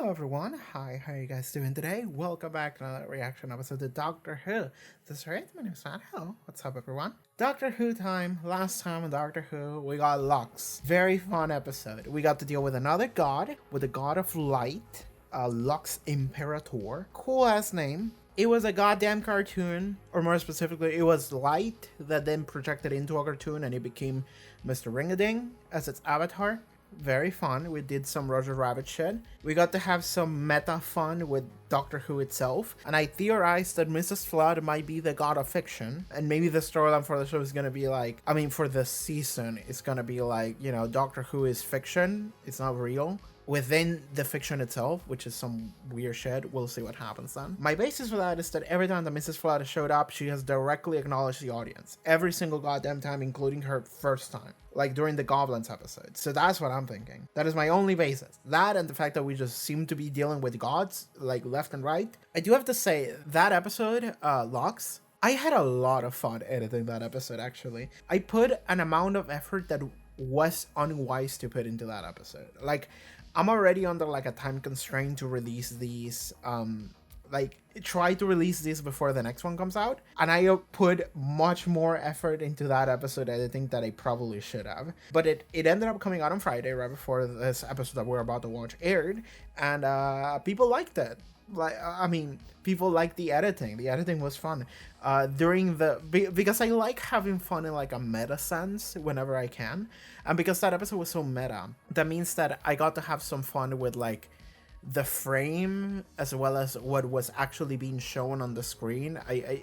Hello everyone, hi, how are you guys doing today? Welcome back to another reaction episode of Doctor Who. Is this right? My name is Matt. Hello, what's up everyone? Doctor Who time. Last time on Doctor Who, we got Lux. Very fun episode. We got to deal with another god, with the god of light, Lux Imperator. Cool ass name. It was a goddamn cartoon, or more specifically, it was light that then projected into a cartoon and it became Mr. Ring-a-Ding as its avatar. Very fun. We did some Roger Rabbit shit. We got to have some meta fun with Doctor Who itself, and I theorized that Mrs. Flood might be the god of fiction, and maybe the storyline for the show is gonna be like, for this season, it's gonna be like, Doctor Who is fiction, it's not real. Within the fiction itself, which is some weird shit. We'll see what happens then. My basis for that is that every time that Mrs. Flood showed up, she has directly acknowledged the audience. Every single goddamn time, including her first time. Like during the Goblins episode. So that's what I'm thinking. That is my only basis. That and the fact that we just seem to be dealing with gods, like left and right. I do have to say, that episode, Lux, I had a lot of fun editing that episode, actually. I put an amount of effort that was unwise to put into that episode. Like, I'm already under like a time constraint to release these, try to release this before the next one comes out. And I put much more effort into that episode editing that I probably should have. But it ended up coming out on Friday, right before this episode that we're about to watch aired. And people liked it. People like the editing. The editing was fun. Because I like having fun in like a meta sense whenever I can. And because that episode was so meta, that means that I got to have some fun with like the frame as well as what was actually being shown on the screen. I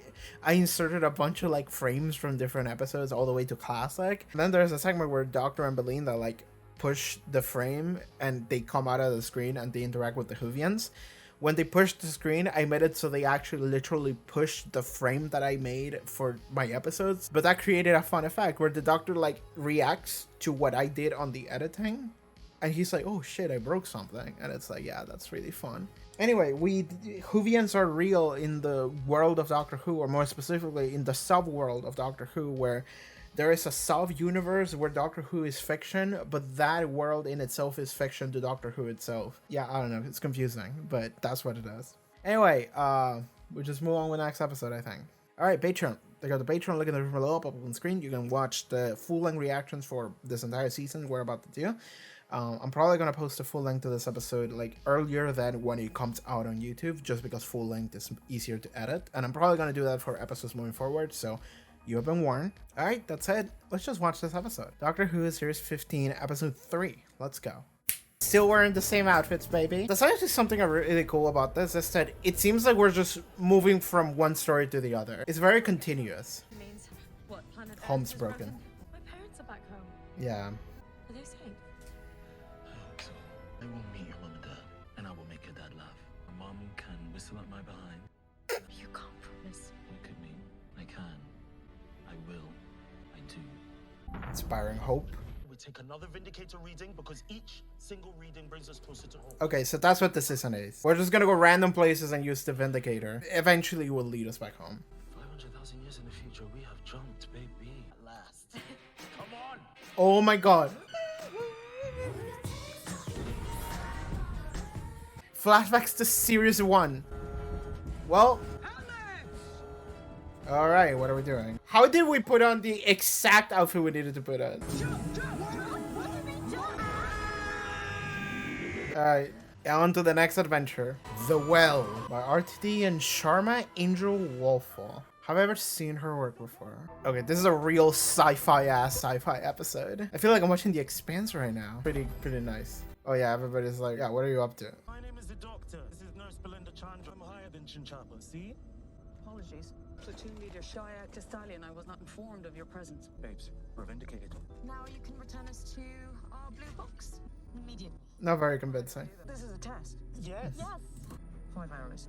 inserted a bunch of like frames from different episodes all the way to classic. And then there's a segment where Doctor and Belinda like push the frame and they come out of the screen and they interact with the Whovians. When they pushed the screen, I made it so they actually literally pushed the frame that I made for my episodes. But that created a fun effect where the Doctor like reacts to what I did on the editing. And he's like, oh shit, I broke something. And it's like, yeah, that's really fun. Anyway, Whovians are real in the world of Doctor Who, or more specifically in the sub-world of Doctor Who, where there is a sub-universe where Doctor Who is fiction, but that world in itself is fiction to Doctor Who itself. Yeah, I don't know, it's confusing, but that's what it is. Anyway, we'll just move on with the next episode, I think. Alright, Patreon. They got the Patreon link in the below up on screen. You can watch the full-length reactions for this entire season we're about to do. I'm probably going to post a full length to this episode like earlier than when it comes out on YouTube, just because full length is easier to edit. And I'm probably going to do that for episodes moving forward, so you have been warned. Alright, that's it. Let's just watch this episode. Doctor Who Series 15, Episode 3. Let's go. Still wearing the same outfits, baby. That's actually something really cool about this, is that it seems like we're just moving from one story to the other. It's very continuous. It means, what, planet Home's Earth is broken. My parents are back home. Yeah. Are they safe? I hope so. I will meet your mom and dad, and I will make your dad laugh. My mom can whistle at my behind. You can't promise. Look at me. I can. I will. I do. Inspiring hope. We take another Vindicator reading because each single reading brings us closer to home. Okay, so that's what the season is. We're just gonna go random places and use the Vindicator. Eventually, it will lead us back home. 500,000 years in the future, we have jumped, baby. At last. Come on! Oh my god. Flashbacks to Series 1. Well. Alright, what are we doing? How did we put on the exact outfit we needed to put on? Alright, on to the next adventure. The Well by RTD and Sharma Angel Wolfall. Have I ever seen her work before? Okay, this is a real sci-fi episode. I feel like I'm watching The Expanse right now. Pretty nice. Oh yeah, everybody's like, yeah, what are you up to? My name is the Doctor. This is Nurse Belinda Chandra. I'm higher than Chinchapa. See? Apologies. Platoon leader Shia Castalian, I was not informed of your presence. Babes, we're vindicated. Now you can return us to our blue box immediately. Not very convincing. This is a test. Yes. 5 hours.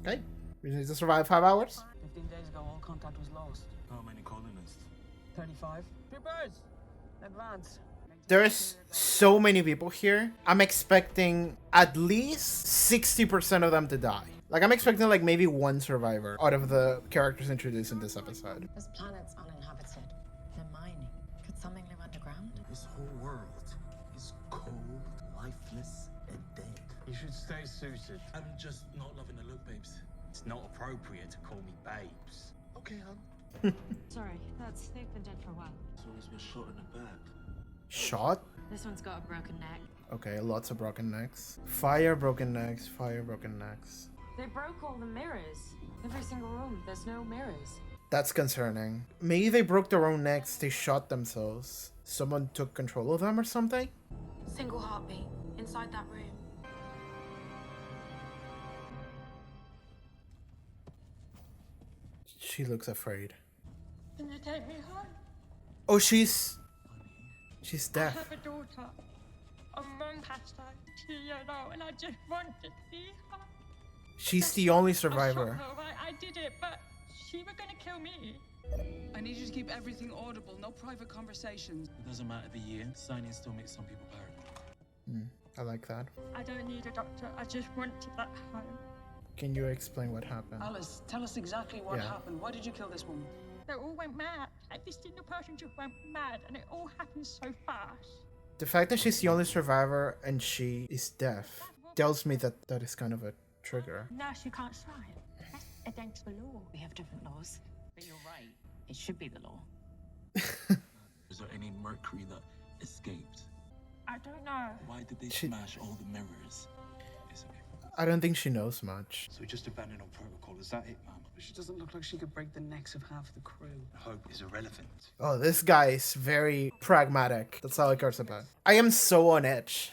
Okay, we need to survive 5 hours. 15 days ago, all contact was lost. How many colonists? 35. Prepares! Advance. There's so many people here. I'm expecting at least 60% of them to die. Like, I'm expecting like maybe one survivor out of the characters introduced in this episode. This planet's uninhabited. They're mining. Could something live underground? This whole world is cold, lifeless, and dead. You should stay suited. I'm just not loving the look, babes. It's not appropriate to call me babes. Okay, hon. Sorry, they've been dead for a while. So he's been shot in the back. Shot? This one's got a broken neck. Okay, lots of broken necks. Fire, broken necks, fire, broken necks. They broke all the mirrors. Every single room, there's no mirrors. That's concerning. Maybe they broke their own necks, they shot themselves. Someone took control of them or something? Single heartbeat inside that room. She looks afraid. Can you take me home? Oh, she's I deaf. have a daughter. A mum passed her 2 years old, and I just want to see her. She's the only I shot survivor. her, right? I did it, but she was gonna kill me. I need you to keep everything audible, no private conversations. It doesn't matter the year. Signing still makes some people paranoid. I like that. I don't need a doctor. I just want to get home. Can you explain what happened? Alice, tell us exactly what Yeah. happened. Why did you kill this woman? They all went mad. Every single person just went mad, and it all happened so fast. The fact that she's the only survivor and she is deaf tells me that that is kind of a trigger. Now she can't sign. That's against the law. We have different laws. But you're right. It should be the law. Is there any mercury that escaped? I don't know. Why did they She- smash all the mirrors? It's okay. I don't think she knows much. So we just abandoned on protocol, is that it, ma'am? She doesn't look like she could break the necks of half the crew. Hope is irrelevant. Oh, this guy is very pragmatic. That's all I cares about. I am so on edge.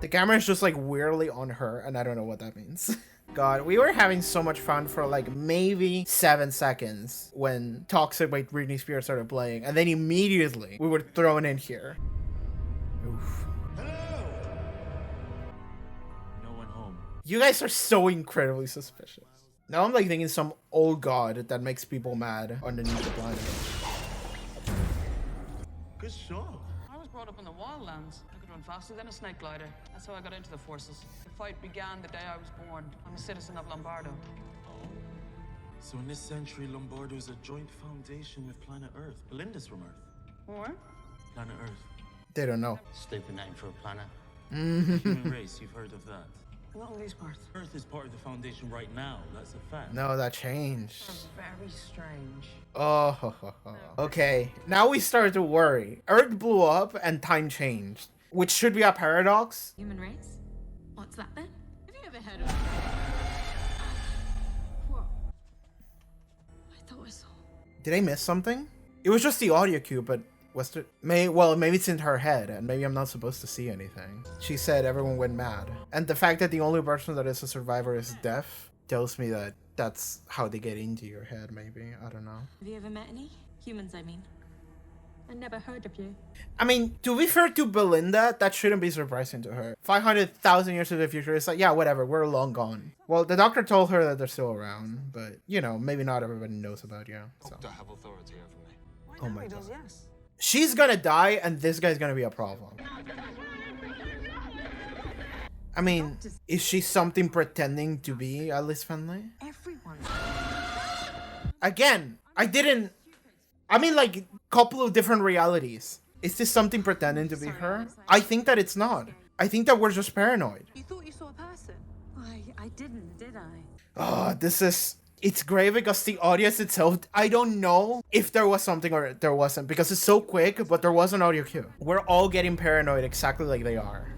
The camera is just like weirdly on her, and I don't know what that means. God, we were having so much fun for like maybe 7 seconds when Toxic by Britney Spears started playing, and then immediately we were thrown in here. Oof. No one home. You guys are so incredibly suspicious. Now I'm like thinking some old god that makes people mad underneath the planet. Good shot. I was brought up in the wildlands. I could run faster than a snake glider. That's how I got into the forces. The fight began the day I was born. I'm a citizen of Lombardo. So in this century, Lombardo is a joint foundation with planet Earth. Belinda's from Earth. What? Planet Earth. They don't know. Stupid name for a planet. Human race, you've heard of that. Not on these parts. Earth is part of the foundation right now. That's a fact. No, that changed. Very strange. Oh, okay. Now we start to worry. Earth blew up and time changed, which should be a paradox. Human race? What's that then? Have you ever heard of it? Whoa. I thought I saw. Did I miss something? It was just the audio cue, but was there? Maybe it's in her head, and maybe I'm not supposed to see anything. She said everyone went mad, and the fact that the only person that is a survivor is deaf tells me that that's how they get into your head. Maybe, I don't know. Have you ever met any? Humans, I mean. I never heard of you. I mean, to be fair to Belinda, that shouldn't be surprising to her. 500,000 years in the future, it's like, yeah, whatever, we're long gone. Well, the doctor told her that they're still around, but, you know, maybe not everybody knows about you. So. Doctor have authority over me. Oh my God. Yes. She's gonna die, and this guy's gonna be a problem. I mean, is she something pretending to be Alice Finlay? Everyone. Again, I mean, like, couple of different realities. Is this something pretending to be her? I think that it's not. I think that we're just paranoid. You thought you saw a person? I didn't, did I? Oh, it's great because the audience itself, I don't know if there was something or there wasn't, because it's so quick, but there was an audio cue. We're all getting paranoid exactly like they are.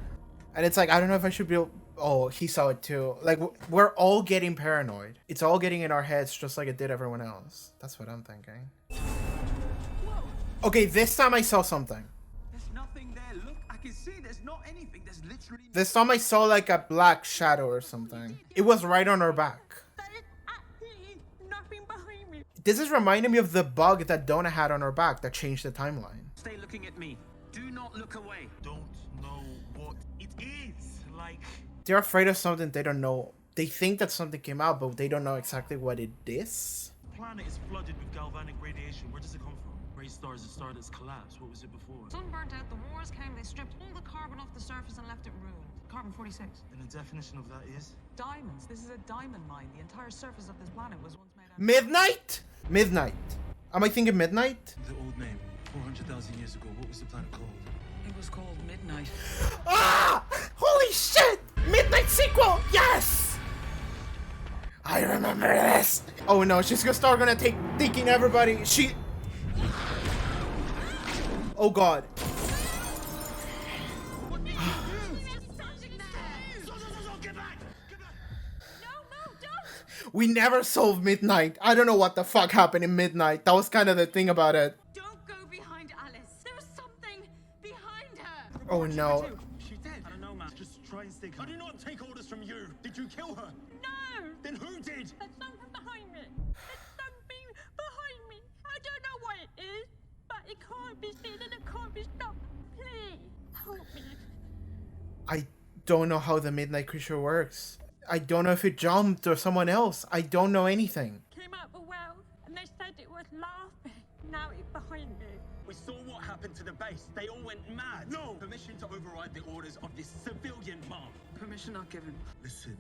And it's like, I don't know if I should be, oh, he saw it too. Like, we're all getting paranoid. It's all getting in our heads just like it did everyone else. That's what I'm thinking. Okay, this time I saw something. There's nothing there. Look, I can see there's not anything. There's literally This time I saw like a black shadow or something. It was right on her back. There is absolutely nothing behind me. This is reminding me of the bug that Donna had on her back that changed the timeline. Stay looking at me. Do not look away. Don't know what it is. Like, They're afraid of something they don't know. They think that something came out, but they don't know exactly what it is. The planet is flooded with galvanic radiation. Where does it come from? Gray stars, a star that's collapsed. What was it before? Sun burnt out, the wars came, they stripped all the carbon off the surface and left it ruined. Carbon-46. And the definition of that is? Diamonds. This is a diamond mine. The entire surface of this planet was once made out of... Midnight? Midnight. Am I thinking midnight? The old name. 400,000 years ago. What was the planet called? It was called Midnight. Ah! remember this. Oh no, she's gonna start taking everybody. Oh god. We never solved Midnight. I don't know what the fuck happened in Midnight. That was kind of the thing about it. Don't go behind Alice. There is something behind her. Oh no. She's dead. I don't know, man. Just try and stay calm. I do not take orders from you. Did you kill her? No! Then who did? There's something behind me. There's something behind me. I don't know what it is, but it can't be seen and it can't be stopped. Please, help me. I don't know how the Midnight Creature works. I don't know if it jumped or someone else. I don't know anything. Came out the well, and they said it was laughing. Now it's behind me. We saw what happened to the base. They all went mad. No! Permission to override the orders of this civilian mom. Permission not given. Listen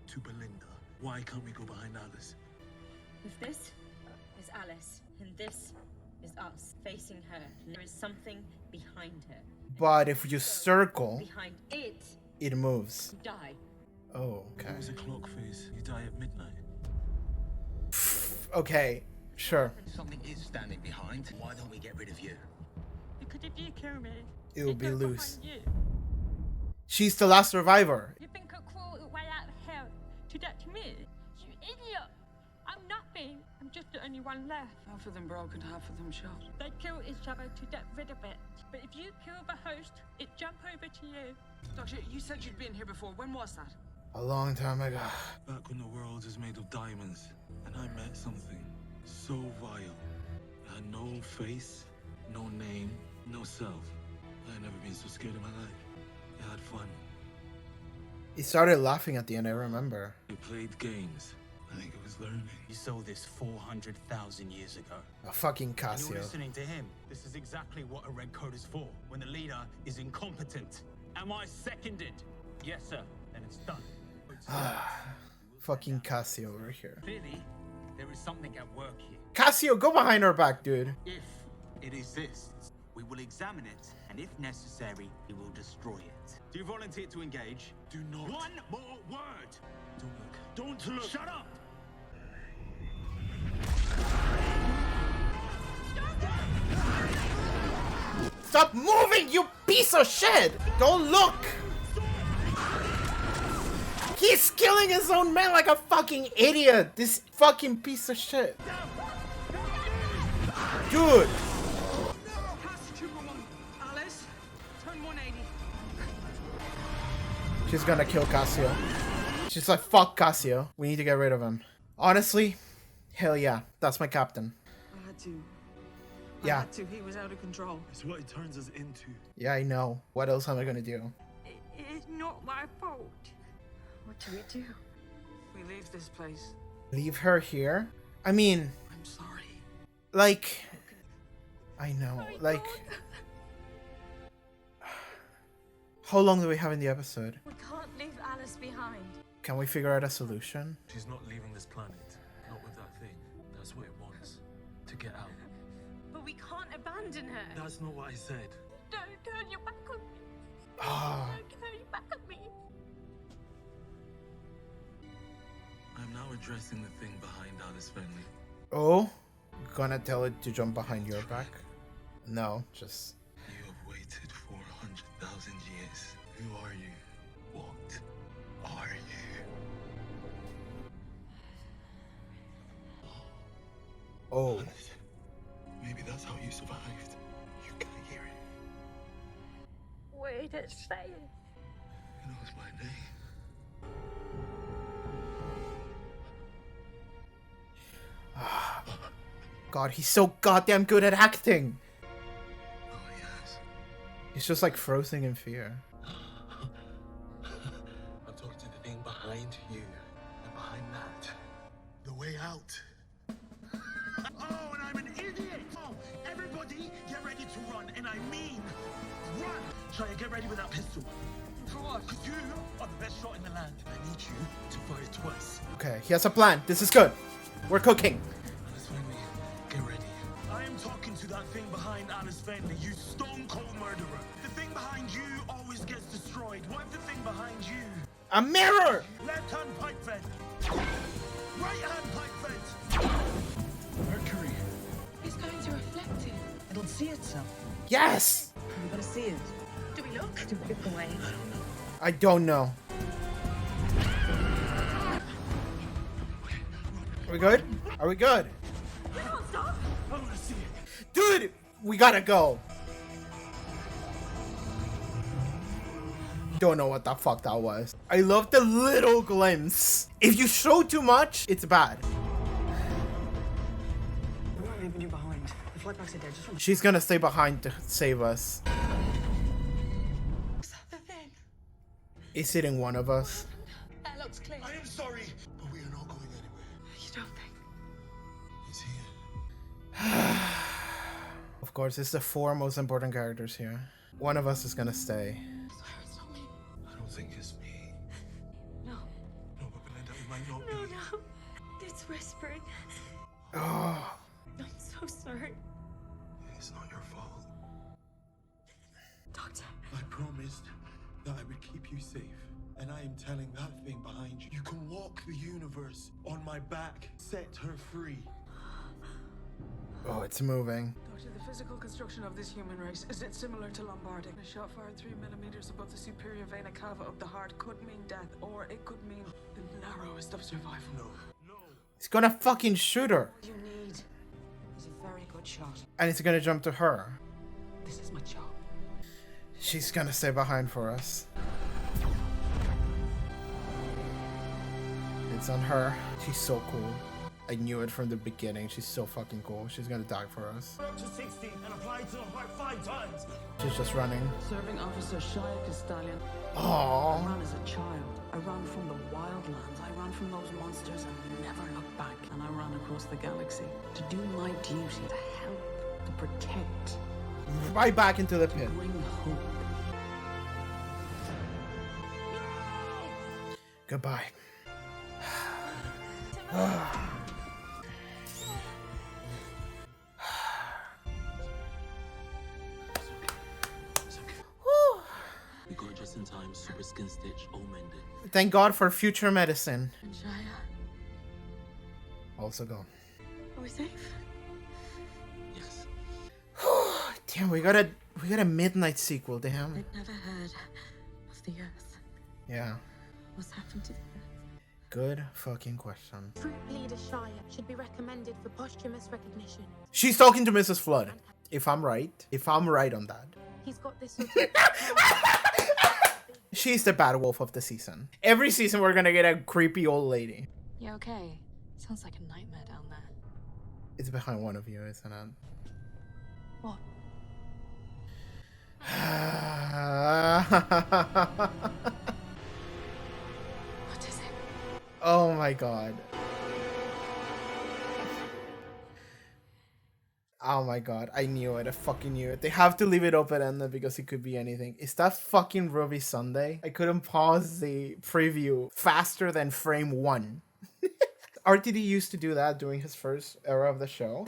to Belinda. Why can't we go behind Alice? If this is Alice, and this is us facing her, there is something behind her. But if you circle, Behind it, it moves. you die. Oh, okay. It was a clock phase. You die at midnight. Okay, sure. Something is standing behind. Why don't we get rid of you? Because if you kill me, It will be goes loose. behind you. She's the last survivor. You think a crawl way out of hell to that to me? You idiot! I'm nothing. I'm just the only one left. Half of them broken, half of them shot. They kill each other to get rid of it. But if you kill the host, it jump over to you. Doctor, you said you'd been here before. When was that? A long time ago. Back when the world was made of diamonds, and I met something so vile. It had no face, no name, no self. I had never been so scared in my life. I had fun. He started laughing at the end, I remember. We played games. I think it was learning. You saw this 400,000 years ago. A fucking And you're Casio. listening to him. This is exactly what a red coat is for. When the leader is incompetent. Am I seconded? Yes, sir. Then it's done. Fucking Casio over here. Clearly, there is something at work here. Casio, go behind her back, dude. If it exists, we will examine it, and if necessary, we will destroy it. Do you volunteer to engage? Do not. One more word! Don't look. Don't look. Shut up! Stop moving, you piece of shit! Don't look! He's killing his own man like a fucking idiot! This fucking piece of shit. Dude! Alice, turn 180. She's gonna kill Casio. She's like, fuck Casio. We need to get rid of him. Honestly, hell yeah. That's my captain. I had to. Yeah. He was out of control. It's what it turns us into. Yeah, I know. What else am I gonna do? It is not my fault. What do we do? We leave this place. Leave her here? I mean, I'm sorry. like... I know, like... How long do we have in the episode? We can't leave Alice behind. Can we figure out a solution? She's not leaving this planet. Not with that thing. That's what it wants. To get out. But we can't abandon her. That's not what I said. Don't turn your back on me. Ah, Don't turn your back on me. I'm now addressing the thing behind Alice Finley. oh? Gonna tell it to jump behind your back? No, just... You have waited 400,000 years. Who are you? What are you? Oh. Maybe that's how you survived. You can't hear it. What did it say? It knows my name. God, he's so goddamn good at acting! Oh, yes. He's just like frozen in fear. I'm talking to the thing behind you. And behind that. The way out. Oh, and I'm an idiot! Oh, everybody get ready to run, and I mean run! Shall I get ready with that pistol? For what? Because you are the best shot in the land, and I need you to fire twice. Okay, he has a plan. This is good. We're cooking. Alice Finley, get ready. I am talking to that thing behind Alice Finley, you stone-cold murderer. The thing behind you always gets destroyed. What if the thing behind you? A mirror! Left-hand pipe vent. Right You'll see it, Sam. Yes! You're gonna see it. Do we look? To rip away. I don't know. Are we good? Are we good? You can't stop. I want to see it. Dude, we gotta go. Don't know what the fuck that was. I love the little glimpse. If you show too much, it's bad. We're not leaving you behind. The flight back's there. Just run. She's gonna stay behind to save us. What's that thing? Is hitting one of us. That looks clear. I am sorry, but we are not going anywhere. You don't think? It's here. Of course, it's the four most important characters here. One of us is gonna stay. I swear it's not me. I don't think it's me. No. No, but Belinda, it might not No, be. no. It's whispering. Oh, I'm so sorry. It's not your fault. Doctor. I promised that I would keep you safe. And I am telling that thing behind you. You can walk the universe on my back. Set her free. oh, it's moving. Doctor, the physical construction of this human race, is it similar to Lombardic? A shot fired 3 millimeters above the superior vena cava of the heart could mean death, or it could mean the narrowest of survival. No. No. He's gonna fucking shoot her. You need is a very good shot. And it's gonna jump to her. This is my job. She's gonna stay behind for us. It's on her. She's so cool. I knew it from the beginning. She's so fucking cool. She's gonna die for us. Up to 60 and apply to the heart 5 times. She's just running. Serving Officer Shia Castallion. I Oh, ran as a child. I ran from the wildlands. I ran from those monsters and never looked back. And I ran across the galaxy to do my duty, to help, to protect, right back into the to pit. bring hope. Goodbye. We got just in time. Super skin stitch. All mended. Thank God for future medicine. And Shia. Also gone. Are we safe? Yes. Damn, we got a midnight sequel, damn. I'd never heard of the Earth. Yeah. What's happened to the Earth? Good fucking question. Troop leader Shire should be recommended for posthumous recognition. She's talking to Mrs. Flood. If I'm right on that. He's got this sort of She's the bad wolf of the season. Every season we're gonna get a creepy old lady. You okay? Sounds like a nightmare down there. It's behind one of you, isn't it? What? What is it? Oh my god. Oh my god, I knew it. I fucking knew it. They have to leave it open-ended because it could be anything. Is that fucking Ruby Sunday? I couldn't pause the preview faster than frame 1. RTD used to do that during his first era of the show.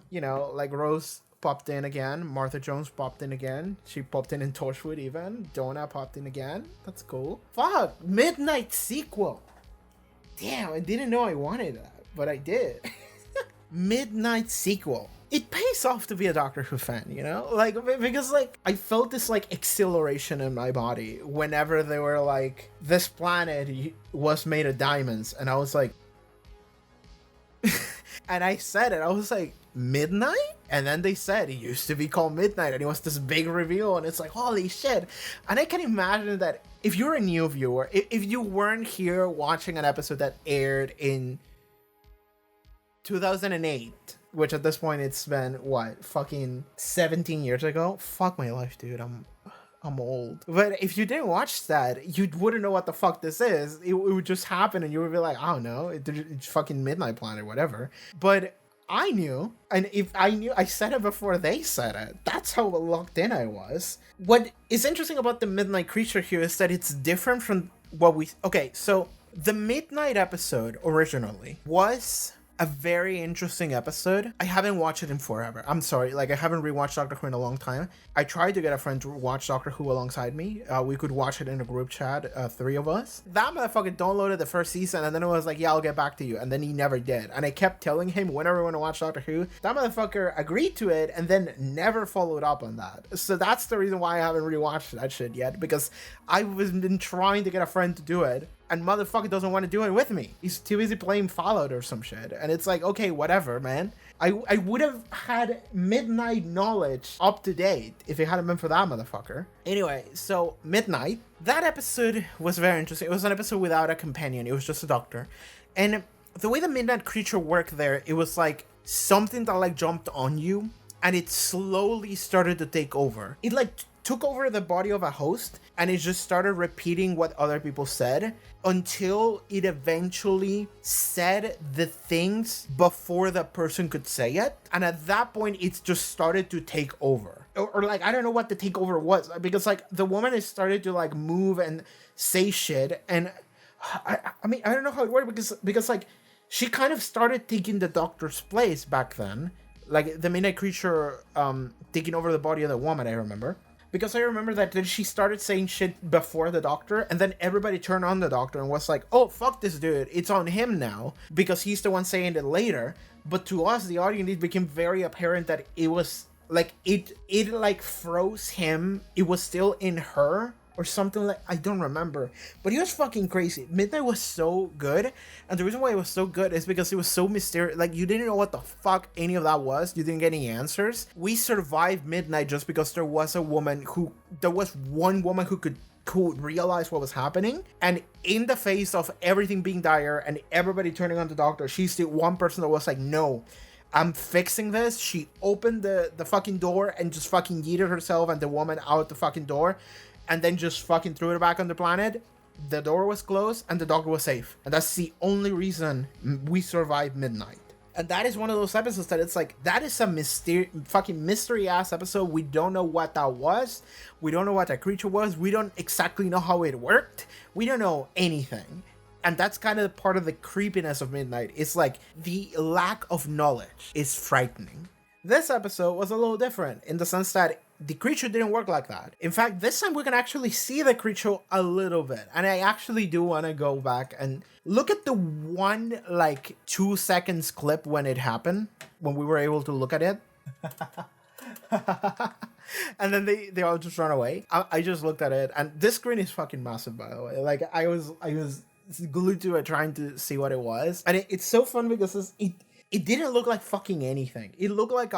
You know, like Rose popped in again. Martha Jones popped in again. She popped in Torchwood even. Donna popped in again. That's cool. Fuck, midnight sequel. Damn, I didn't know I wanted that, but I did. Midnight sequel. It pays off to be a Doctor Who fan, you know? Like, because, like, I felt this, like, exhilaration in my body whenever they were like, this planet was made of diamonds. And I was like, and I said it, I was like, midnight? And then they said it used to be called Midnight, and it was this big reveal, and it's like, holy shit. And I can imagine that if you're a new viewer, if you weren't here watching an episode that aired in 2008, which at this point it's been, what, fucking 17 years ago? Fuck my life, dude, I'm old. But if you didn't watch that, you wouldn't know what the fuck this is. It would just happen, and you would be like, I don't know, it's fucking Midnight Planet, whatever. But I knew, and if I knew, I said it before they said it. That's how locked in I was. What is interesting about the Midnight Creature here is that it's different from what we... Okay, so the Midnight episode originally was a very interesting episode. I haven't watched it in forever. I'm sorry, like I haven't rewatched Doctor Who in a long time. I tried to get a friend to watch Doctor Who alongside me. We could watch it in a group chat, three of us. That motherfucker downloaded the first season and then it was like, yeah, I'll get back to you. And then he never did. And I kept telling him whenever we want to watch Doctor Who, that motherfucker agreed to it and then never followed up on that. So that's the reason why I haven't rewatched that shit yet, because I was been trying to get a friend to do it. And motherfucker doesn't want to do it with me. He's too busy playing Fallout or some shit. And it's like, okay, whatever, man. I would have had Midnight knowledge up to date if it hadn't been for that motherfucker. Anyway, so Midnight. That episode was very interesting. It was an episode without a companion. It was just a doctor. And the way the Midnight creature worked there, it was like something that like jumped on you and it slowly started to take over. It like took over the body of a host and it just started repeating what other people said until it eventually said the things before the person could say it. And at that point, it just started to take over. Or like, I don't know what the takeover was, because like the woman has started to like move and say shit. And I mean, I don't know how it worked because like she kind of started taking the doctor's place back then. Like the midnight creature taking over the body of the woman, I remember. Because I remember that then she started saying shit before the doctor, and then everybody turned on the doctor and was like, oh, fuck this dude, it's on him now, because he's the one saying it later. But to us, the audience, it became very apparent that it was, like, it like, froze him, it was still in her, or something like, I don't remember. But it was fucking crazy. Midnight was so good, and the reason why it was so good is because it was so mysterious. Like, you didn't know what the fuck any of that was. You didn't get any answers. We survived Midnight just because there was one woman who could realize what was happening, and in the face of everything being dire and everybody turning on the doctor, she's the one person that was like, no, I'm fixing this. She opened the fucking door and just fucking yeeted herself and the woman out the fucking door, and then just fucking threw it back on the planet. The door was closed and the doctor was safe. And that's the only reason we survived Midnight. And that is one of those episodes that it's like, that is a fucking mystery ass episode. We don't know what that was. We don't know what that creature was. We don't exactly know how it worked. We don't know anything. And that's kind of part of the creepiness of Midnight. It's like the lack of knowledge is frightening. This episode was a little different in the sense that the creature didn't work like that. In fact, this time we can actually see the creature a little bit. And I actually do want to go back and look at the one, like, 2 seconds clip when it happened, when we were able to look at it. And then they all just run away. I just looked at it, and this screen is fucking massive, by the way. Like, I was glued to it trying to see what it was. And it's so fun because it didn't look like fucking anything. It looked like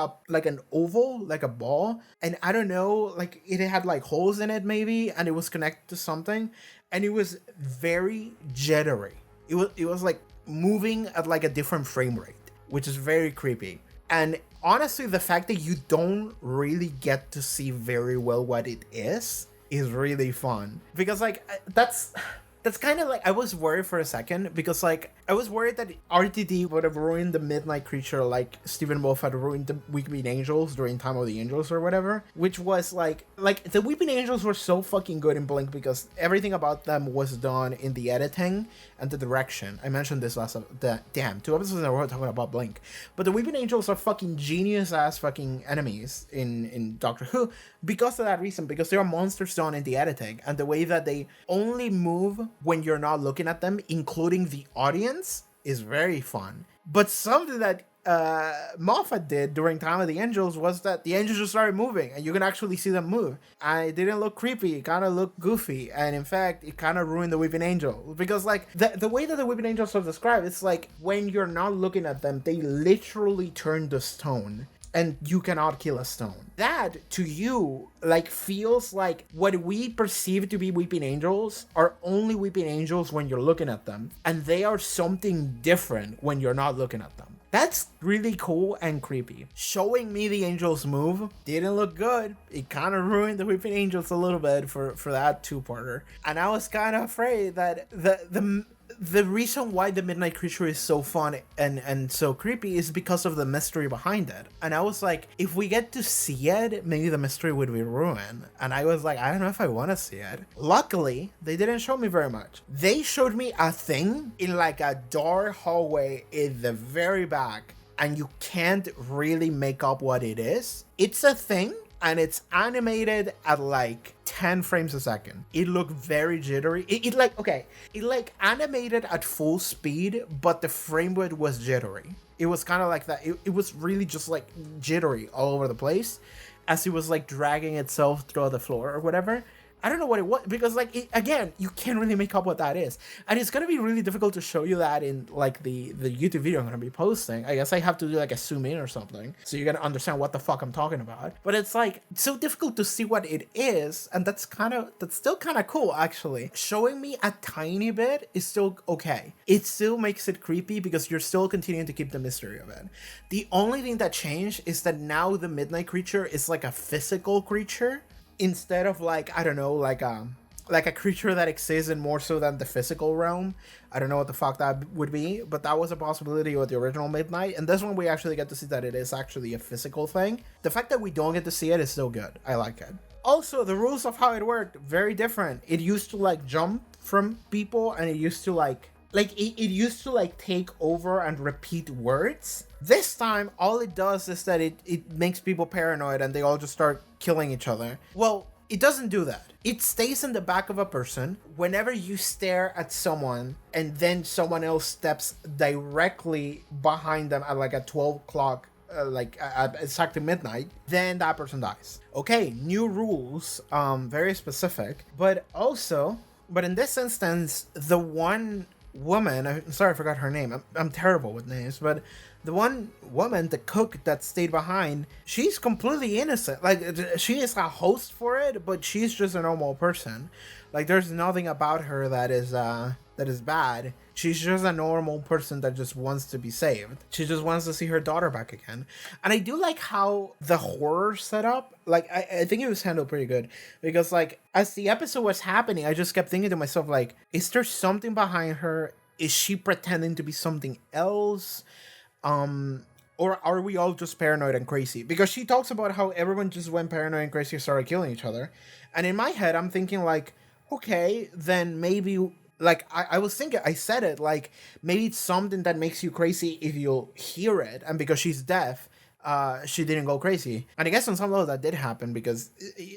an oval, like a ball. And I don't know, like it had like holes in it maybe, and it was connected to something. And it was very jittery. It was like moving at like a different frame rate, which is very creepy. And honestly, the fact that you don't really get to see very well what it is really fun. Because like, that's kind of like, I was worried for a second because like I was worried that RTD would have ruined the Midnight creature like Stephen Moffat ruined the Weeping Angels during Time of the Angels or whatever, which was like the Weeping Angels were so fucking good in Blink because everything about them was done in the editing and the direction. I mentioned this last damn 2 episodes in a row talking about Blink, but the Weeping Angels are fucking genius ass fucking enemies in Doctor Who because of that reason, because they are monsters done in the editing and the way that they only move when you're not looking at them, including the audience, is very fun. But something that Moffat did during Time of the Angels was that the angels just started moving and you can actually see them move. And it didn't look creepy, it kind of looked goofy. And in fact, it kind of ruined the Weeping Angel. Because like, the way that the Weeping Angels are described, it's like when you're not looking at them, they literally turn to stone. And you cannot kill a stone. That, to you, like, feels like what we perceive to be Weeping Angels are only Weeping Angels when you're looking at them. And they are something different when you're not looking at them. That's really cool and creepy. Showing me the angels move didn't look good. It kind of ruined the Weeping Angels a little bit for that 2-parter. And I was kind of afraid that the reason why the Midnight Creature is so fun and so creepy is because of the mystery behind it. And I was like, if we get to see it, maybe the mystery would be ruined. And I was like, I don't know if I want to see it. Luckily, they didn't show me very much. They showed me a thing in like a dark hallway in the very back, and you can't really make up what it is. It's a thing, and it's animated at like 10 frames a second. It looked very jittery. It like animated at full speed, but the frame rate was jittery. It was kind of like that. It was really just like jittery all over the place as it was like dragging itself through the floor or whatever. I don't know what it was, because like, again, you can't really make up what that is. And it's going to be really difficult to show you that in like the YouTube video I'm going to be posting. I guess I have to do like a zoom in or something, so you're going to understand what the fuck I'm talking about. But it's like, it's so difficult to see what it is. And that's still kind of cool, actually. Showing me a tiny bit is still okay. It still makes it creepy because you're still continuing to keep the mystery of it. The only thing that changed is that now the Midnight Creature is like a physical creature, instead of like, I don't know, like a creature that exists in more so than the physical realm. I don't know what the fuck that would be, but that was a possibility with the original Midnight. And this one we actually get to see that it is actually a physical thing. The fact that we don't get to see it is still good. I like it. Also, the rules of how it worked, very different. It used to like jump from people, and it used to it used to like take over and repeat words. This time, all it does is that it makes people paranoid and they all just start killing each other. Well, it doesn't do that. It stays in the back of a person whenever you stare at someone and then someone else steps directly behind them at like a 12 o'clock, at exactly midnight, then that person dies. Okay, new rules, very specific, but in this instance, the one woman, I'm sorry I forgot her name, I'm terrible with names, but the one woman, the cook that stayed behind, she's completely innocent. Like, she is a host for it, but she's just a normal person. Like, there's nothing about her that is bad. She's just a normal person that just wants to be saved. She just wants to see her daughter back again. And I do like how the horror setup, like, I think it was handled pretty good. Because, like, as the episode was happening, I just kept thinking to myself, like, is there something behind her? Is she pretending to be something else? Or are we all just paranoid and crazy? Because she talks about how everyone just went paranoid and crazy and started killing each other. And in my head, I'm thinking like, okay, then maybe, like, I was thinking, I said it, like, maybe it's something that makes you crazy if you hear it. And because she's deaf, she didn't go crazy. And I guess on some level that did happen, because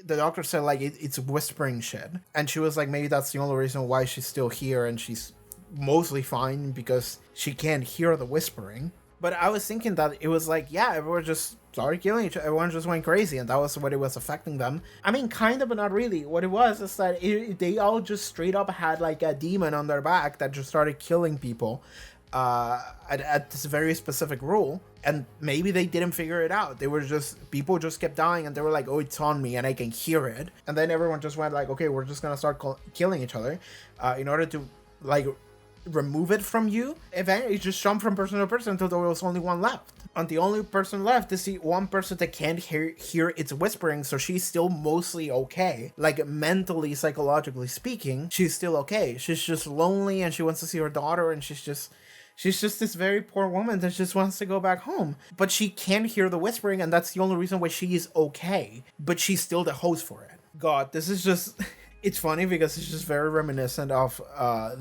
the doctor said, like, it's whispering shit. And she was like, maybe that's the only reason why she's still here and she's mostly fine, because she can't hear the whispering. But I was thinking that it was like, yeah, everyone just started killing each other. Everyone just went crazy, and that was what it was affecting them. I mean, kind of, but not really. What it was is that they all just straight up had like a demon on their back that just started killing people at this very specific rule. And maybe they didn't figure it out. People just kept dying, and they were like, oh, it's on me and I can hear it. And then everyone just went like, okay, we're just going to start killing each other in order to like remove it from you. Eventually, just jump from person to person until there was only one left. And the only person left is the one person that can't hear its whispering, so she's still mostly okay. Like, mentally, psychologically speaking, she's still okay. She's just lonely, and she wants to see her daughter, and she's just this very poor woman that just wants to go back home. But she can't hear the whispering, and that's the only reason why she is okay. But she's still the host for it. God, this is just... It's funny because it's just very reminiscent of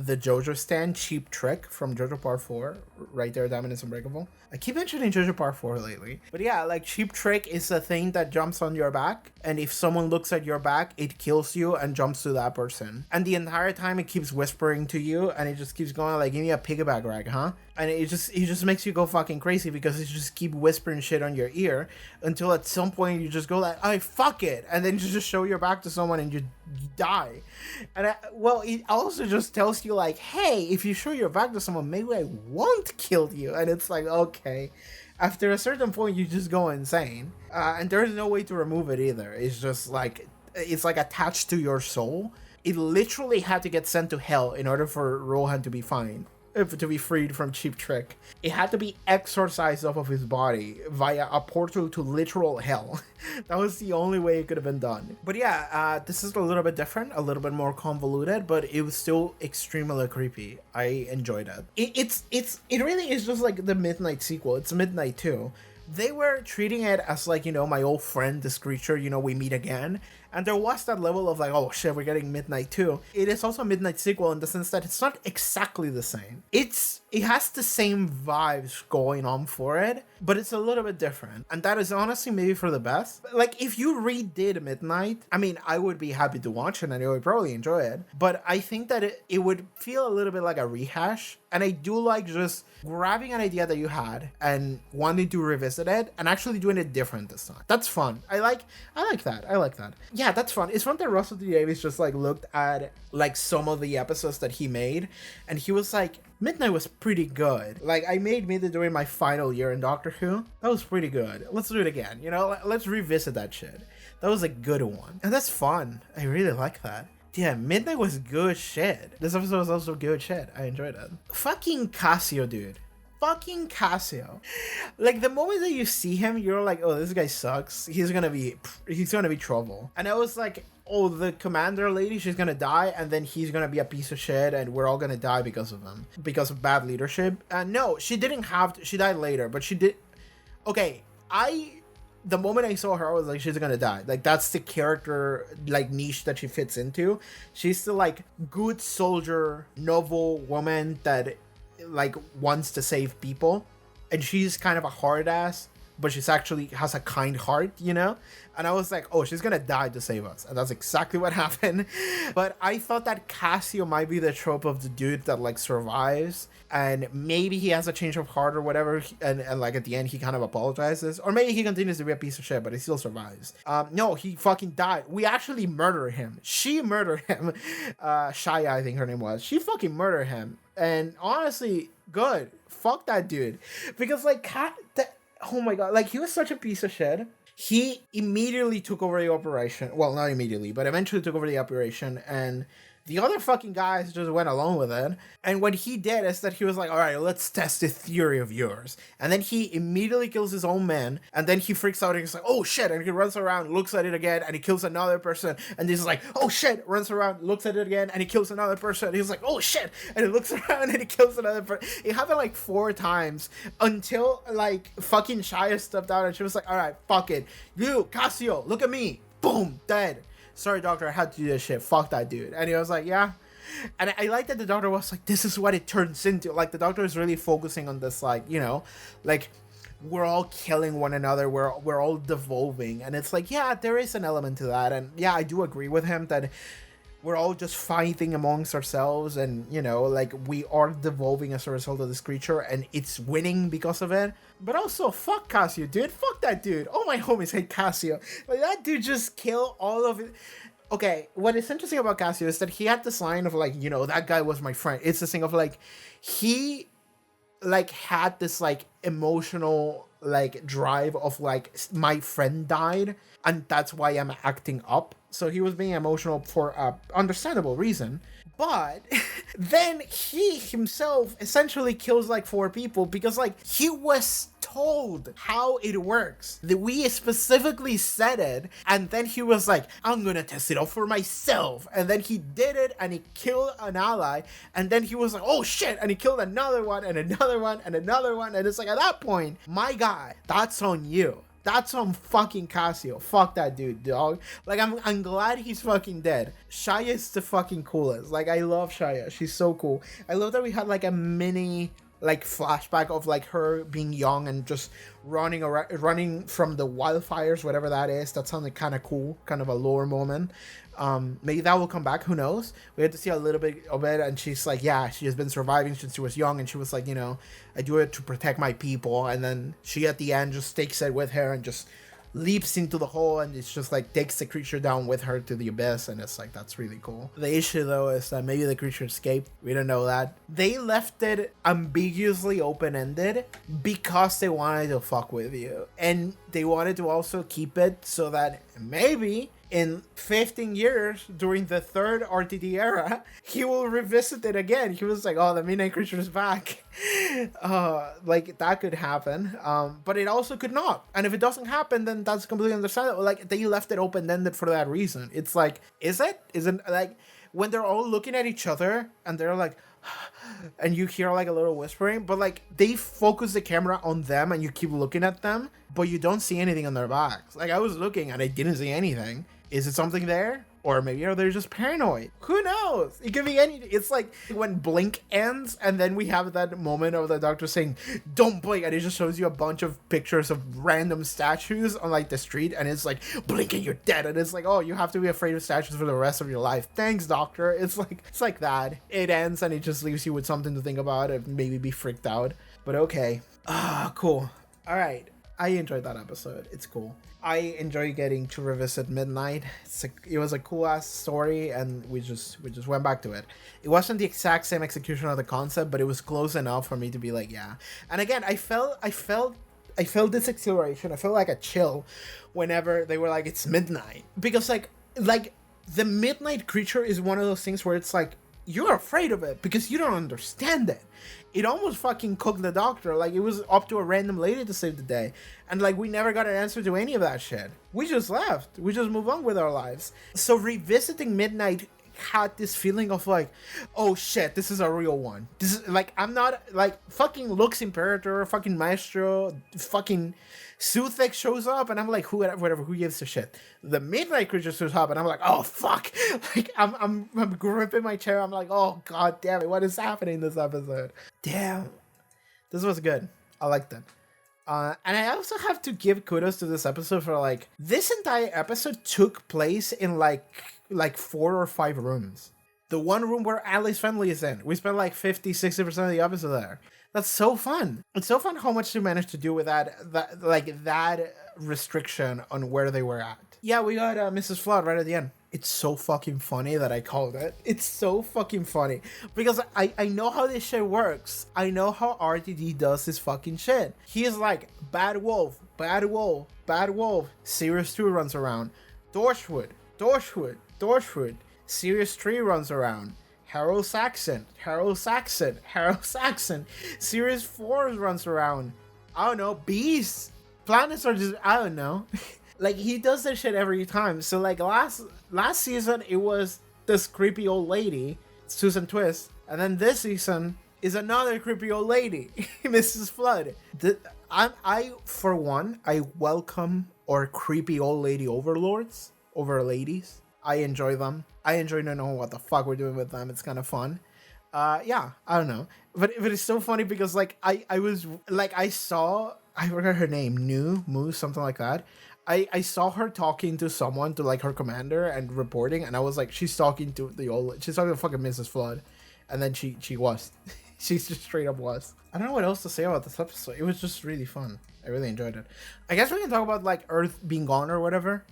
the JoJo stand Cheap Trick from JoJo Part 4, right there, Diamond is Unbreakable. I keep mentioning JoJo Part 4 lately. But yeah, like, Cheap Trick is a thing that jumps on your back, and if someone looks at your back, it kills you and jumps to that person. And the entire time it keeps whispering to you, and it just keeps going like, give me a piggyback rag, huh? And it just makes you go fucking crazy because it just keep whispering shit on your ear until at some point you just go like, oh, fuck it. And then you just show your back to someone and you die. And it also just tells you like, hey, if you show your back to someone, maybe I won't kill you. And it's like, okay. After a certain point, you just go insane. And there's no way to remove it either. It's just like, it's like attached to your soul. It literally had to get sent to hell in order for Rohan to be fine. to be freed from Cheap Trick. It had to be exorcised off of his body via a portal to literal hell. That was the only way it could have been done. But yeah, this is a little bit different, a little bit more convoluted, but it was still extremely creepy. I enjoyed it. It really is just like the Midnight sequel. It's Midnight 2. They were treating it as like, my old friend, this creature, we meet again. And there was that level of like, oh shit, we're getting Midnight 2. It is also a Midnight sequel in the sense that it's not exactly the same. It has the same vibes going on for it, but it's a little bit different. And that is honestly maybe for the best. Like, if you redid Midnight, I mean, I would be happy to watch it and I would probably enjoy it. But I think that it would feel a little bit like a rehash. And I do like just grabbing an idea that you had and wanting to revisit it and actually doing it different this time. That's fun. I like that. Yeah, that's fun. It's fun that Russell T Davies just like looked at like some of the episodes that he made and he was like, Midnight was pretty good. Like, I made Midnight during my final year in Doctor Who. That was pretty good. Let's do it again. Let's revisit that shit. That was a good one. And that's fun. I really like that. Yeah, Midnight was good shit. This episode was also good shit. I enjoyed it. Fucking Cassio, dude. Fucking Cassio. Like, the moment that you see him, you're like, oh, this guy sucks. He's gonna be trouble. And I was like, oh, the commander lady, she's gonna die, and then he's gonna be a piece of shit, and we're all gonna die because of him. Because of bad leadership. No, she didn't have to. She died later, but she did. Okay, the moment I saw her, I was like, she's gonna die. Like, that's the character, like, niche that she fits into. She's the, like, good soldier, noble woman that, like, wants to save people. And she's kind of a hard ass, but she's actually has a kind heart, And I was like, oh, she's gonna die to save us. And that's exactly what happened. But I thought that Cassio might be the trope of the dude that, like, survives. And maybe he has a change of heart or whatever. And like, at the end, he kind of apologizes. Or maybe he continues to be a piece of shit, but he still survives. No, he fucking died. We actually murdered him. She murdered him. Shia, I think her name was. She fucking murdered him. And honestly, good. Fuck that dude. Because, like, oh my god. Like, he was such a piece of shit. He immediately took over the operation. Well, not immediately, but eventually took over the operation. And the other fucking guys just went along with it. And what he did is that he was like, all right, let's test this theory of yours. And then he immediately kills his own men. And then he freaks out and he's like, oh shit. And he runs around, looks at it again, and he kills another person. And he's like, oh shit. Runs around, looks at it again, and he kills another person. And he's like, oh shit. And he looks around and he kills another person. It happened like 4 times until like fucking Shia stepped out and she was like, all right, fuck it. You, Cassio, look at me. Boom, dead. Sorry, doctor, I had to do this shit. Fuck that dude. And he was like, yeah. And I like that the doctor was like, this is what it turns into. Like, the doctor is really focusing on this, like, like, we're all killing one another. We're all devolving. And it's like, yeah, there is an element to that. And yeah, I do agree with him that we're all just fighting amongst ourselves. And, like, we are devolving as a result of this creature. And it's winning because of it. But also, fuck Cassio, dude. Fuck that dude. All my homies hate Cassio. Like, that dude just killed all of it. Okay, what is interesting about Cassio is that he had this line of, like, that guy was my friend. It's this thing of, like, he, like, had this, like, emotional, like, drive of, like, my friend died, and that's why I'm acting up. So he was being emotional for a understandable reason. But then he himself essentially kills like 4 people because like he was told how it works. We specifically said it, and then he was like, I'm gonna test it out for myself. And then he did it and he killed an ally, and then he was like, oh shit, and he killed another one and another one and another one. And it's like, at that point, my guy, that's on you. That's on fucking Cassio. Fuck that dude, dog. Like, I'm glad he's fucking dead. Shia is the fucking coolest. Like, I love Shia. She's so cool. I love that we had, like, a mini, like, flashback of, like, her being young and just running around, running from the wildfires, whatever that is. That sounded kind of cool. Kind of a lore moment. Maybe that will come back. Who knows? We had to see a little bit of it, and she's like, yeah, she has been surviving since she was young, and she was like, I do it to protect my people. And then she at the end just takes it with her and just leaps into the hole, and it's just like takes the creature down with her to the abyss. And it's like, that's really cool. The issue though is that maybe the creature escaped. We don't know that. They left it ambiguously open-ended because they wanted to fuck with you, and they wanted to also keep it so that maybe in 15 years during the third RTD era, he will revisit it again. He was like, oh, the Midnight Creature is back. Like, that could happen. But it also could not. And if it doesn't happen, then that's completely understandable. Like, they left it open-ended for that reason. It's like, is it? Isn't, like, when they're all looking at each other and they're like, and you hear like a little whispering, but like they focus the camera on them and you keep looking at them, but you don't see anything on their backs. Like, I was looking and I didn't see anything. Is it something there? Or maybe are they just paranoid? Who knows? It could be anything. It's like when Blink ends and then we have that moment of the doctor saying, don't blink. And it just shows you a bunch of pictures of random statues on like the street. And it's like, blink and you're dead. And it's like, oh, you have to be afraid of statues for the rest of your life. Thanks, doctor. It's like that. It ends and it just leaves you with something to think about and maybe be freaked out. But okay. Cool. All right. I enjoyed that episode. It's cool. I enjoy getting to revisit Midnight. It was a cool ass story, and we just went back to it. It wasn't the exact same execution of the concept, but it was close enough for me to be like, yeah. And again, I felt this exhilaration. I felt like a chill whenever they were like, it's midnight, because like the Midnight Creature is one of those things where it's like you're afraid of it because you don't understand it. It almost fucking cooked the doctor. Like, it was up to a random lady to save the day. And, like, we never got an answer to any of that shit. We just left. We just move on with our lives. So revisiting Midnight had this feeling of, like, oh, shit, this is a real one. This is, like, I'm not, like, fucking Lux Imperator, fucking Maestro, fucking Suthex shows up, and I'm like, whatever, who gives a shit? The Midnight Creature shows up, and I'm like, oh, fuck. Like, I'm gripping my chair. I'm like, oh, god damn it, what is happening this episode? Damn. This was good. I liked it. And I also have to give kudos to this episode for, like, this entire episode took place in, like 4 or 5 rooms. The one room where Ali's family is in. We spent, like, 50-60% of the episode there. That's so fun. It's so fun how much they managed to do with that restriction on where they were at. Yeah, we got Mrs. Flood right at the end. It's so fucking funny that I called it. It's so fucking funny. Because I know how this shit works. I know how RTD does this fucking shit. He is like, bad wolf, bad wolf, bad wolf. Sirius 2 runs around. Dorshwood, Dorshwood, Dorshwood. Sirius 3 runs around. Harold Saxon, Harold Saxon, Harold Saxon. Sirius 4 runs around. I don't know, beasts. Planets are just, I don't know. Like, he does this shit every time. So, like, last season, it was this creepy old lady, Susan Twist. And then this season is another creepy old lady, Mrs. Flood. For one, I welcome our creepy old lady overlords over ladies. I enjoy them. I enjoy not knowing what the fuck we're doing with them. It's kind of fun. Yeah, I don't know. But it's so funny because, like, I was, like, I forgot her name, Moo, something like that. I saw her talking to someone, to, like, her commander and reporting, and I was like, she's talking to fucking Mrs. Flood. And then she was. She just straight up was. I don't know what else to say about this episode. It was just really fun. I really enjoyed it. I guess we can talk about, like, Earth being gone or whatever.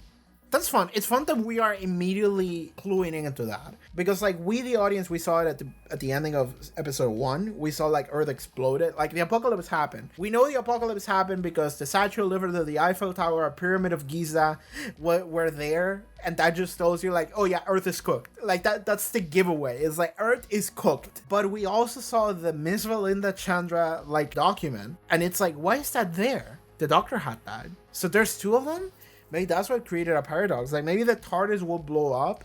That's fun. It's fun that we are immediately cluing into that. Because, like, we, the audience, we saw it at the ending of episode 1. We saw, like, Earth exploded. Like, the apocalypse happened. We know the apocalypse happened because the Statue of Liberty, the Eiffel Tower, a Pyramid of Giza were there. And that just tells you, like, oh yeah, Earth is cooked. Like, that's the giveaway. It's like, Earth is cooked. But we also saw the Miss Valinda Chandra, like, document. And it's like, why is that there? The Doctor had that. So there's 2 of them? Maybe that's what created a paradox. Like, maybe the TARDIS will blow up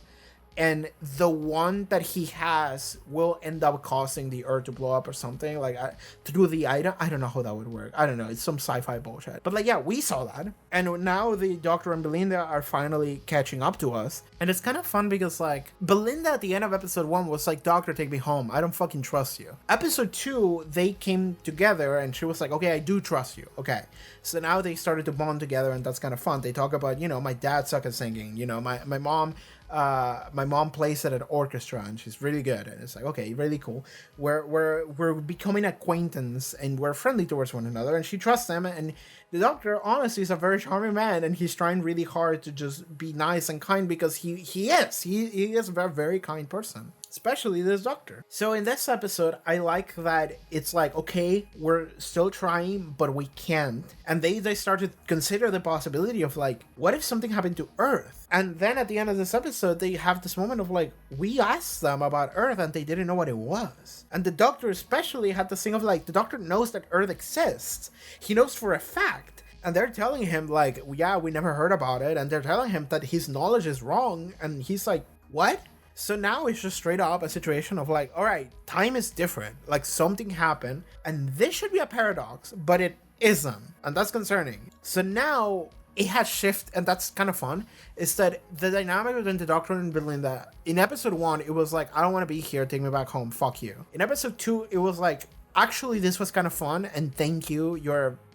and the one that he has will end up causing the Earth to blow up or something. Like, through the item. I don't know how that would work. I don't know. It's some sci-fi bullshit. But, like, yeah, we saw that. And now the Doctor and Belinda are finally catching up to us. And it's kind of fun because, like, Belinda at the end of episode 1 was like, Doctor, take me home. I don't fucking trust you. Episode 2, they came together and she was like, okay, I do trust you. Okay. So now they started to bond together and that's kind of fun. They talk about, you know, my dad sucked at singing. You know, my mom plays at an orchestra and she's really good, and it's like, okay, really cool. We're becoming acquaintance and we're friendly towards one another, and she trusts them. And the Doctor honestly is a very charming man, and he's trying really hard to just be nice and kind because he is a very, very kind person. especially this doctor. So in this episode, I like that it's like, okay, we're still trying, but we can't. And they start to consider the possibility of like, what if something happened to Earth? And then at the end of this episode, they have this moment of like, we asked them about Earth and they didn't know what it was. And the doctor especially had this thing of like, the doctor knows that Earth exists. He knows for a fact. And they're telling him like, yeah, we never heard about it. And they're telling him that his knowledge is wrong. And he's like, what? So now it's just straight up a situation of like, all right, time is different. Like something happened and this should be a paradox, but it isn't. And that's concerning. So now it has shifted, and that's kind of fun, is that the dynamic between the Doctor and Belinda, in episode 1, it was like, I don't want to be here, take me back home, fuck you. In episode 2, it was like, actually, this was kind of fun, and thank you,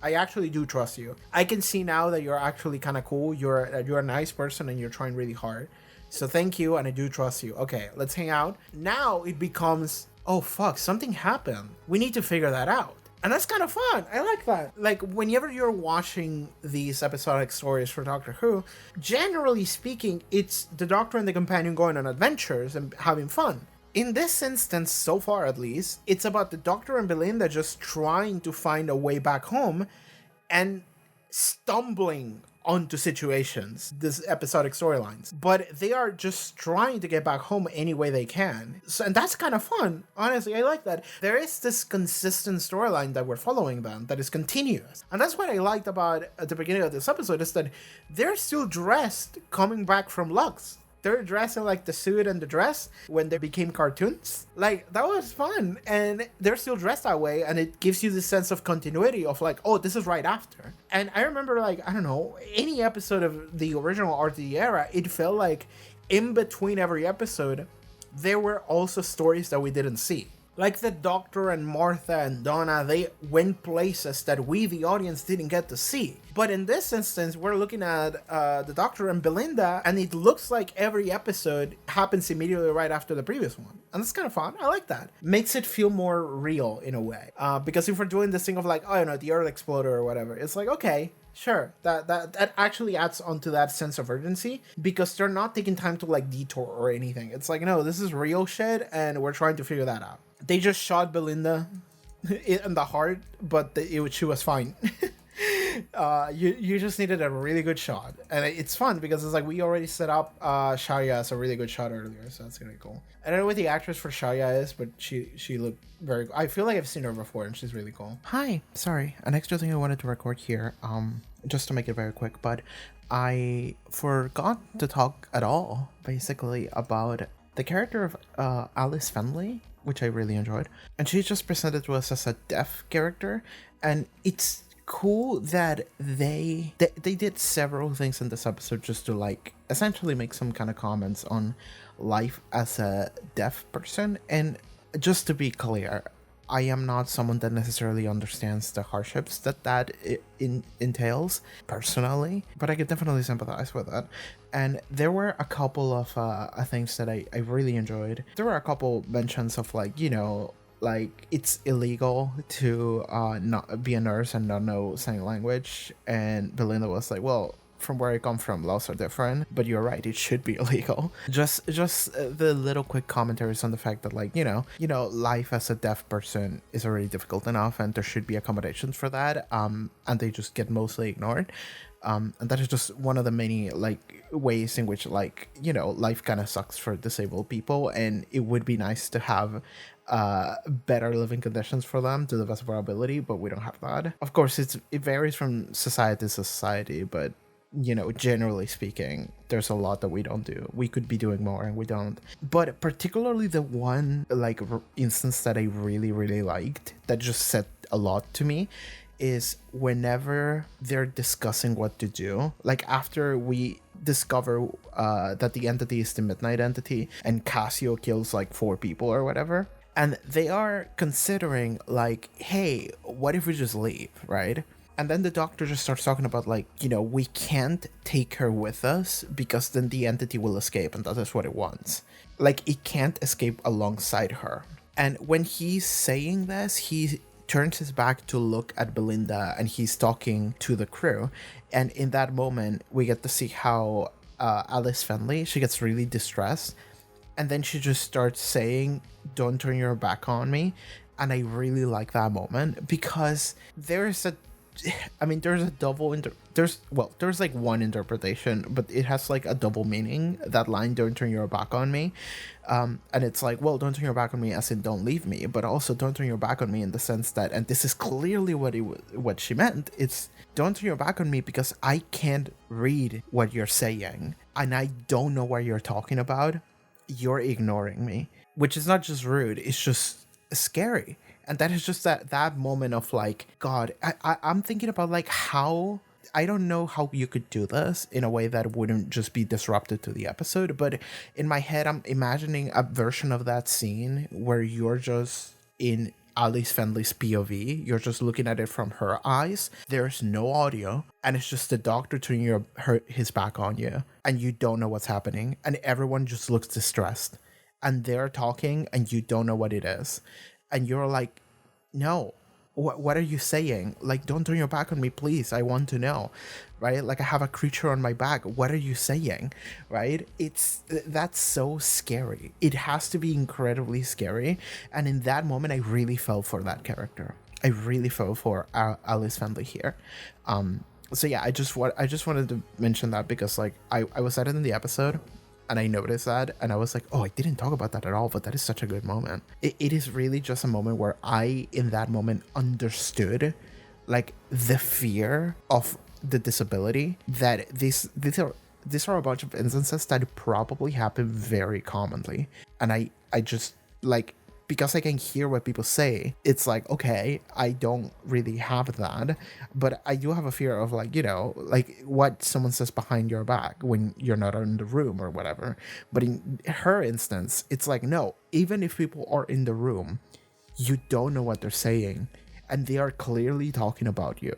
I actually do trust you. I can see now that you're actually kind of cool, you're a nice person, and you're trying really hard. So thank you, and I do trust you. Okay, let's hang out. Now it becomes, oh fuck, something happened. We need to figure that out. And that's kind of fun. I like that. Like, whenever you're watching these episodic stories for Doctor Who, generally speaking, it's the Doctor and the companion going on adventures and having fun. In this instance, so far at least, it's about the Doctor and Belinda just trying to find a way back home and stumbling onto situations, this episodic storylines, but they are just trying to get back home any way they can. So, and that's kind of fun. Honestly, I like that. There is this consistent storyline that we're following them that is continuous. And that's what I liked about at the beginning of this episode, is that they're still dressed coming back from Lux. They're dressed in like the suit and the dress when they became cartoons. Like, that was fun. And they're still dressed that way. And it gives you this sense of continuity of like, oh, this is right after. And I remember, like, I don't know, any episode of the original RTD era, it felt like in between every episode, there were also stories that we didn't see. Like the Doctor and Martha and Donna, they went places that we, the audience, didn't get to see. But in this instance, we're looking at the Doctor and Belinda, and it looks like every episode happens immediately right after the previous one. And that's kind of fun. I like that. Makes it feel more real in a way. Because if we're doing this thing of like, oh, you know, the Earth exploded or whatever, it's like, okay, sure, that actually adds onto that sense of urgency, because they're not taking time to like detour or anything. It's like, no, this is real shit, and we're trying to figure that out. They just shot Belinda in the heart, but she was fine. You just needed a really good shot, and it's fun because it's like we already set up Shaya as a really good shot earlier, so that's gonna be cool. I don't know what the actress for Shaya is, but she looked very. I feel like I've seen her before, and she's really cool. Hi, sorry, an extra thing I wanted to record here, just to make it very quick, but I forgot to talk at all, basically, about the character of Alice Fenley, which I really enjoyed, and she's just presented to us as a deaf character, and it's cool that they did several things in this episode just to like essentially make some kind of comments on life as a deaf person. And just to be clear, I am not someone that necessarily understands the hardships that entails personally, but I could definitely sympathize with that. And there were a couple of things that I really enjoyed. There were a couple mentions of like, you know, like it's illegal to not be a nurse and not know sign language. And Belinda was like, well, from where I come from, laws are different, but you're right, it should be illegal. Just the little quick commentaries on the fact that like, you know, life as a deaf person is already difficult enough, and there should be accommodations for that, and they just get mostly ignored. And that is just one of the many like ways in which like, you know, life kind of sucks for disabled people, and it would be nice to have better living conditions for them to the best of our ability, but we don't have that. Of course, it varies from society to society, but you know, generally speaking, there's a lot that we don't do. We could be doing more and we don't. But particularly the one like instance that I really, really liked that just said a lot to me is whenever they're discussing what to do, like after we discover that the entity is the Midnight Entity and Cassio kills like 4 people or whatever, and they are considering like, hey, what if we just leave, right? And then the Doctor just starts talking about like, you know, we can't take her with us because then the entity will escape, and that is what it wants. Like, it can't escape alongside her. And when he's saying this, he turns his back to look at Belinda, and he's talking to the crew. And in that moment, we get to see how Alice Fenley, she gets really distressed, And then she just starts saying, "Don't turn your back on me." And I really like that moment because there's a there's a there's like one interpretation, but it has like a double meaning. That line, "Don't turn your back on me," and it's like, well, don't turn your back on me as in don't leave me, but also don't turn your back on me in the sense that, and this is clearly what she meant. It's don't turn your back on me because I can't read what you're saying and I don't know what you're talking about. You're ignoring me, which is not just rude, it's just scary. And that is just that moment of like, God, I'm thinking about like how, I don't know how you could do this in a way that wouldn't just be disruptive to the episode, but in my head I'm imagining a version of that scene where you're just in Alice Fenley's POV, you're just looking at it from her eyes, there's no audio, and it's just the doctor turning his back on you, and you don't know what's happening, and everyone just looks distressed, and they're talking and you don't know what it is, and you're like, no, what are you saying? Like, don't turn your back on me, please, I want to know, right? Like, I have a creature on my back, what are you saying, right? That's so scary. It has to be incredibly scary, and in that moment I really fell for that character. I really fell for Alice Fenley here. So yeah, I just wanted to mention that because like I was at it in the episode and I noticed that and I was like, oh, I didn't talk about that at all, but that is such a good moment. It is really just a moment where I in that moment understood like the fear of the disability, that these are a bunch of instances that probably happen very commonly, and I just like, because I can hear what people say, it's like, okay, I don't really have that, but I do have a fear of like, you know, like what someone says behind your back when you're not in the room or whatever. But in her instance, it's like, no, even if people are in the room, you don't know what they're saying, and they are clearly talking about you,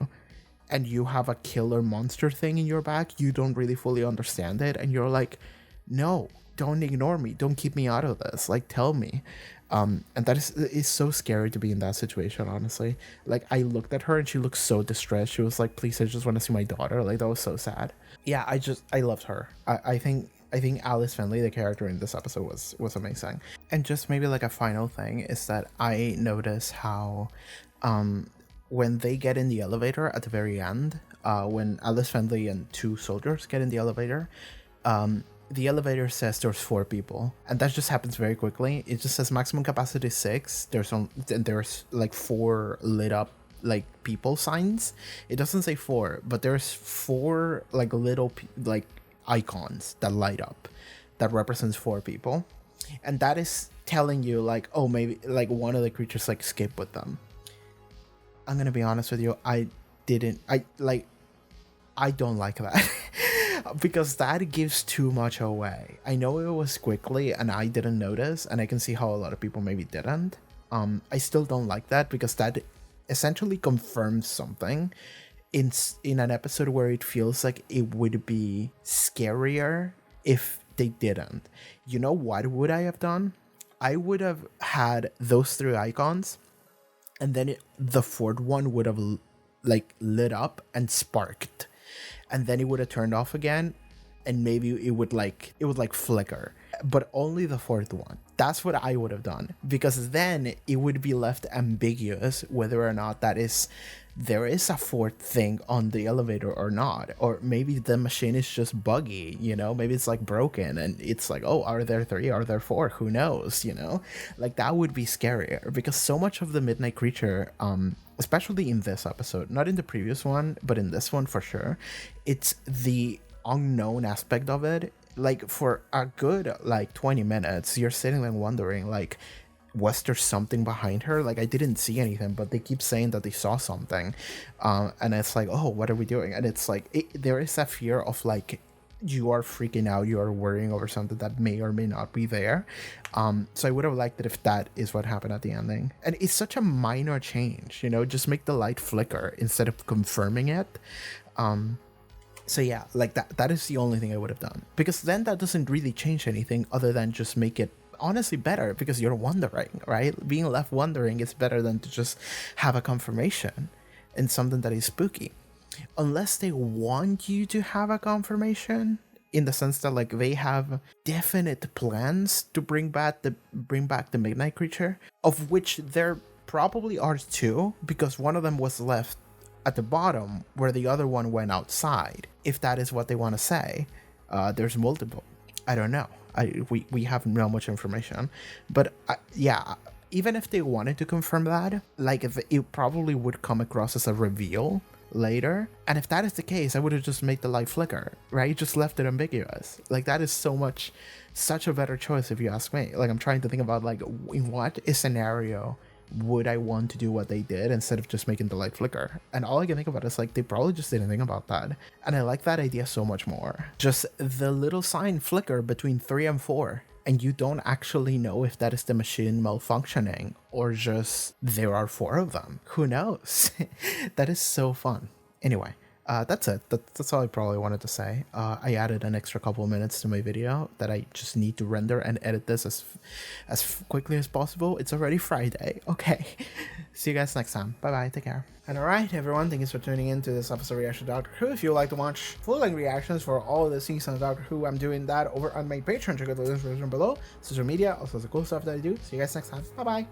and you have a killer monster thing in your back, you don't really fully understand it, and you're like, no, don't ignore me, don't keep me out of this, like tell me. And that is so scary to be in that situation, honestly. Like, I looked at her and she looked so distressed. She was like, please, I just want to see my daughter. Like, that was so sad. Yeah, I loved her. I think Alice Fenley, the character in this episode, was amazing. And just maybe like a final thing is that I notice how when they get in the elevator at the very end, when Alice Fenley and two soldiers get in the elevator says there's 4 people, and that just happens very quickly. It just says maximum capacity 6. There's like 4 lit up like people signs. It doesn't say 4, but there's 4 like little like icons that light up that represents 4 people, and that is telling you like, oh, maybe like one of the creatures like skip with them. I'm gonna be honest with you, I don't like that. Because that gives too much away. I know it was quickly and I didn't notice, and I can see how a lot of people maybe didn't. I still don't like that because that essentially confirms something in an episode where it feels like it would be scarier if they didn't. You know what would I have done? I would have had those 3 icons, and then the 4th one would have like lit up and sparked, and then it would have turned off again, and maybe it would like flicker, but only the 4th one. That's what I would have done, because then it would be left ambiguous whether or not there is a 4th thing on the elevator or not, or maybe the machine is just buggy, you know, maybe it's like broken and it's like, oh, are there 3, are there 4, who knows, you know, like that would be scarier, because so much of the Midnight Creature, especially in this episode, not in the previous one, but in this one for sure, it's the unknown aspect of it. Like for a good like 20 minutes you're sitting there wondering like, was there something behind her? Like, I didn't see anything, but they keep saying that they saw something, and it's like, oh, what are we doing? And it's like there is a fear of like, you are freaking out, you are worrying over something that may or may not be there. So I would have liked it if that is what happened at the ending. And it's such a minor change, you know, just make the light flicker instead of confirming it. So yeah, like that is the only thing I would have done, because then that doesn't really change anything other than just make it honestly better, because you're wondering, right? Being left wondering is better than to just have a confirmation in something that is spooky. Unless they want you to have a confirmation in the sense that like they have definite plans to bring back the Midnight Creature, of which there probably are two, because one of them was left at the bottom where the other one went outside. If that is what they want to say, there's multiple. I don't know. We have not much information, but yeah. Even if they wanted to confirm that, like it probably would come across as a reveal later. And if that is the case, I would have just made the light flicker, right? Just left it ambiguous. Like that is such a better choice if you ask me. Like I'm trying to think about like in what scenario would I want to do what they did instead of just making the light flicker. And all I can think about is like they probably just didn't think about that. And I like that idea so much more. Just the little sign flicker between 3 and 4. And you don't actually know if that is the machine malfunctioning or just there are 4 of them. Who knows? That is so fun. Anyway, that's it. That's all I probably wanted to say. I added an extra couple of minutes to my video that I just need to render and edit this as quickly as possible. It's already Friday. Okay. See you guys next time. Bye-bye. Take care. And alright, everyone, thank you for tuning in to this episode of Reaction to Doctor Who. If you would like to watch full-length reactions for all of the seasons of Doctor Who, I'm doing that over on my Patreon. Check out the description below. Social media, also the cool stuff that I do. See you guys next time. Bye-bye.